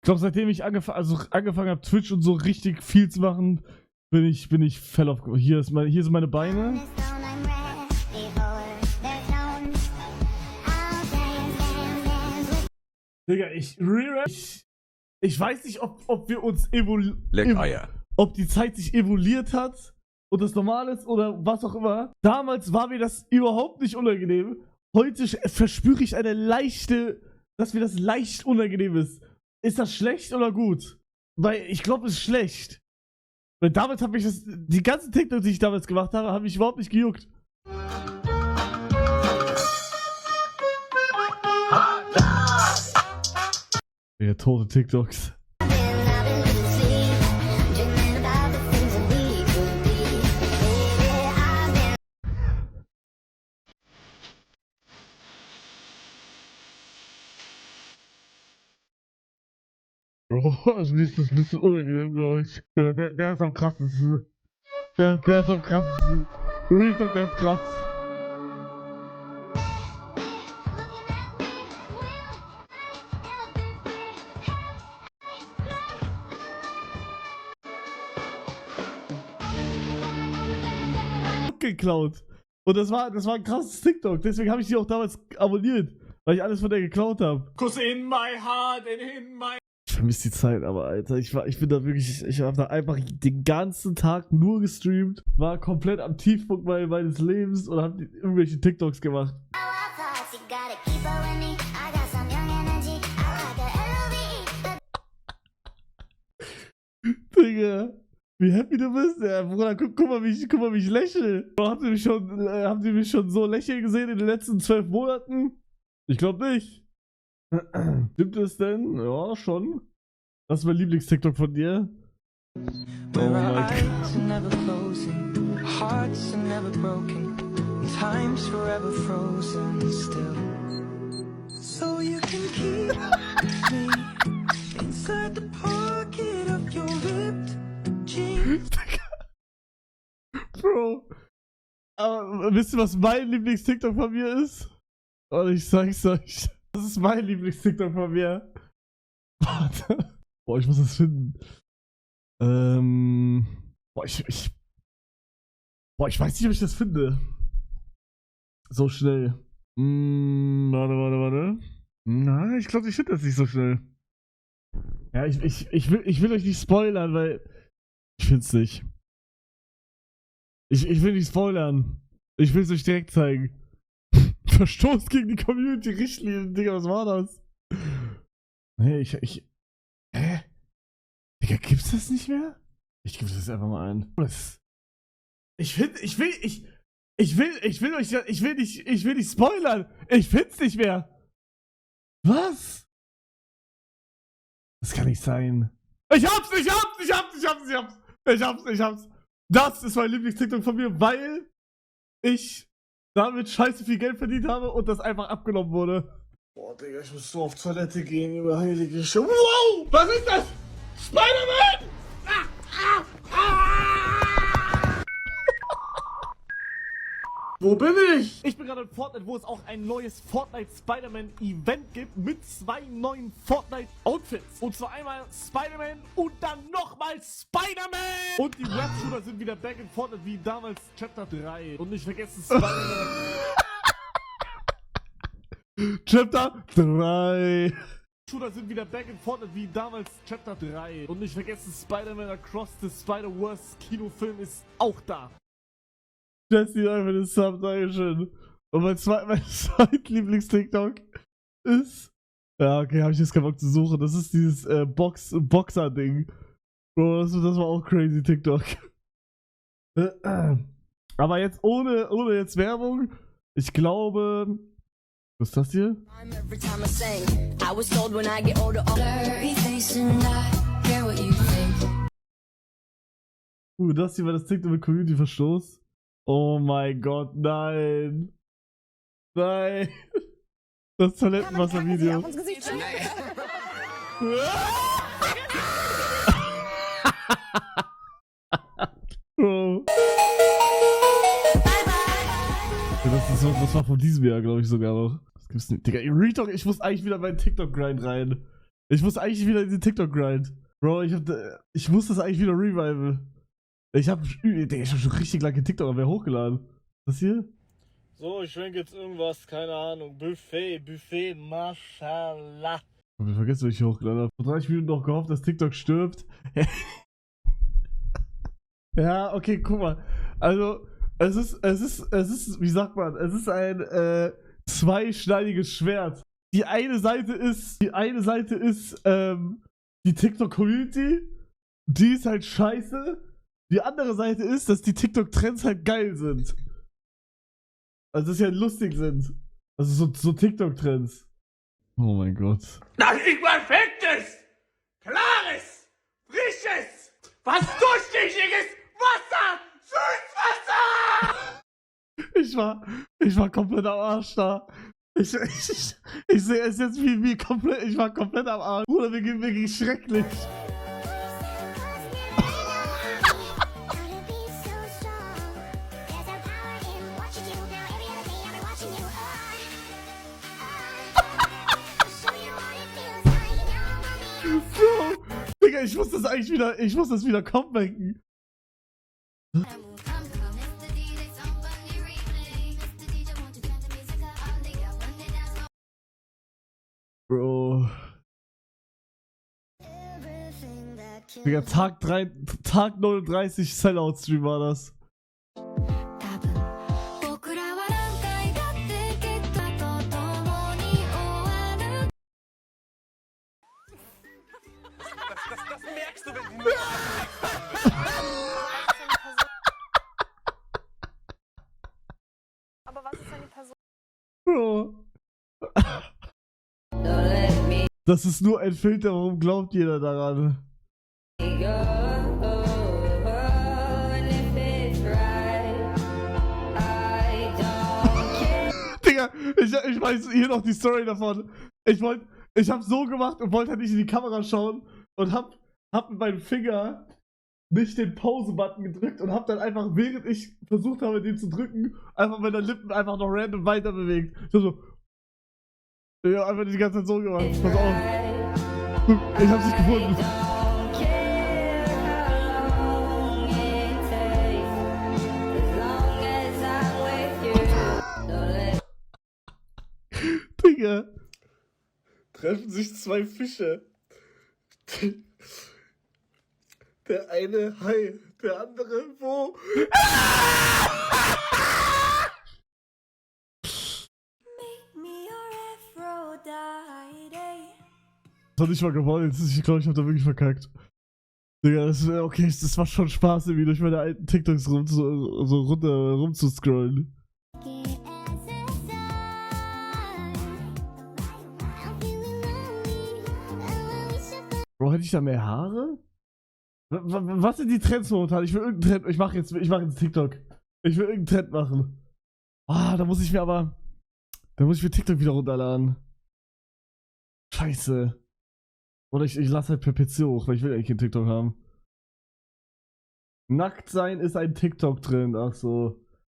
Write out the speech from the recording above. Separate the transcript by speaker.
Speaker 1: Ich glaube, seitdem ich angefangen habe, Twitch und so richtig viel zu machen, bin ich fell auf. Hier sind meine Beine. Digga, ich weiß nicht, ob wir uns ob die Zeit sich evoluiert hat und das normal ist oder was auch immer. Damals war mir das überhaupt nicht unangenehm. Heute verspüre ich dass mir das leicht unangenehm ist. Ist das schlecht oder gut? Weil ich glaube, es ist schlecht. Weil damals habe ich die ganzen TikToks, die ich damals gemacht habe, habe ich überhaupt nicht gejuckt. Ja, tote TikToks. Bro, also das ist ein bisschen unangenehm, glaube ich. Der ist am krassesten. Der ist am krassesten. Real, der ist krass. Geklaut. Und das war ein krasses TikTok. Deswegen habe ich die auch damals abonniert. Weil ich alles von der geklaut habe. Kuss in my heart and in my... Ich vermisse die Zeit, aber Alter, ich bin da wirklich, ich habe da einfach den ganzen Tag nur gestreamt, war komplett am Tiefpunkt meines Lebens und habe irgendwelche TikToks gemacht. Digga, wie happy du bist, ja, Bruder, guck mal, wie ich lächle. Habt ihr mich schon so lächeln gesehen in den letzten 12 Monaten? Ich glaube nicht. Stimmt es denn? Ja, schon. Das ist mein Lieblings-TikTok von dir. Oh mein Bro. Aber wisst ihr, was mein Lieblings-TikTok von mir ist? Und ich sag's euch. Das ist mein Lieblings-TikTok von mir. Warte. Boah, ich muss das finden. Boah, ich weiß nicht, ob ich das finde. So schnell. Warte. Na, ich glaube, ich finde das nicht so schnell. Ja, ich will euch nicht spoilern, weil ich find's nicht. Ich will nicht spoilern. Ich will es euch direkt zeigen. Verstoß gegen die Community-Richtlinien, Digga, was war das? Nee, hä? Digga, gibt's das nicht mehr? Ich gebe das einfach mal ein. Ich will nicht spoilern. Ich find's nicht mehr. Was? Das kann nicht sein. Ich hab's. Das ist mein Lieblings-TikTok von mir, weil ich damit scheiße viel Geld verdient habe und das einfach abgenommen wurde. Boah, Digga, ich muss so auf Toilette gehen, über heilige Scheiße. Wow! Was ist das? Spider-Man! Wo bin ich? Ich bin gerade in Fortnite, wo es auch ein neues Fortnite Spider-Man-Event gibt mit 2 neuen Fortnite-Outfits. Und zwar einmal Spider-Man und dann nochmal Spider-Man! Und die Rap-Shooter sind wieder back in Fortnite wie damals Chapter 3. Und nicht vergessen Spider-Man. Chapter 3. Shooter sind wieder back in Fortnite wie damals Chapter 3. Und nicht vergessen Spider-Man Across the Spider-Verse Kinofilm ist auch da. Jesse, einfach den Sub, Dankeschön. Und mein zweitlieblings-TikTok ist... Ja, okay, habe ich jetzt keinen Bock zu suchen. Das ist dieses Boxer-Ding. Bro, das war auch crazy TikTok. Aber jetzt ohne jetzt Werbung. Ich glaube... Was ist das hier? Das hier war das TikTok mit Community-Verstoß. Oh mein Gott, nein. Nein. Das Toilettenwasser-Video. Bro. Das war von diesem Jahr, glaube ich, sogar noch. Das gibt's nicht. Digga, Retalk, ich muss eigentlich wieder meinen TikTok-Grind rein. Ich muss eigentlich wieder in den TikTok-Grind. Bro, ich muss das eigentlich wieder reviven. Ich hab schon richtig lange TikTok mehr hochgeladen. Was hier?
Speaker 2: So, ich schwenke jetzt irgendwas, keine Ahnung. Buffet, Mashallah.
Speaker 1: Ich hab vergessen, was ich hochgeladen habe. Vor 30 Minuten noch gehofft, dass TikTok stirbt. Ja, okay, guck mal. Also, es ist, wie sagt man, es ist ein zweischneidiges Schwert. Die eine Seite ist, die TikTok-Community, die ist halt scheiße. Die andere Seite ist, dass die TikTok-Trends halt geil sind. Also, dass sie halt lustig sind. Also, so TikTok-Trends. Oh mein Gott.
Speaker 3: Das ist perfektes, klares, frisches, was durchsichtiges Wasser, Süßwasser!
Speaker 1: Ich war komplett am Arsch da. Ich sehe es jetzt wie komplett, ich war komplett am Arsch. Bruder, mir ging schrecklich. Bro, Digga, ich muss das wieder comebacken. Bro. Digga, Tag 39 Sellout-Stream war das.
Speaker 3: Das merkst du, wenn
Speaker 4: Aber was ist, wenn die Person...
Speaker 1: Bro. Das ist nur ein Filter, warum glaubt jeder daran? Digga, ich weiß hier noch die Story davon. Ich hab so gemacht und wollte halt nicht in die Kamera schauen und hab mit meinem Finger nicht den Pause-Button gedrückt und hab dann einfach, während ich versucht habe, den zu drücken, einfach meine Lippen einfach noch random weiter bewegt. So. Ja, einfach die ganze Zeit so gemacht. Pass auf. Guck, ich hab's nicht gefunden. Digga. Treffen sich zwei Fische. Der eine Hai, der andere wo? Das hat nicht mal gewollt. Ich glaube, ich hab da wirklich verkackt. Digga, okay, das macht schon Spaß, irgendwie durch meine alten TikToks rumzuscrollen. Bro, hätte ich da mehr Haare? Was sind die Trends momentan? Ich will irgendeinen Trend. Ich mach jetzt TikTok. Ich will irgendeinen Trend machen. Ah, da muss ich mir TikTok wieder runterladen. Scheiße. Oder ich lasse halt per PC hoch, weil ich will eigentlich keinen TikTok haben. Nackt sein ist ein TikTok-Trend, ach so.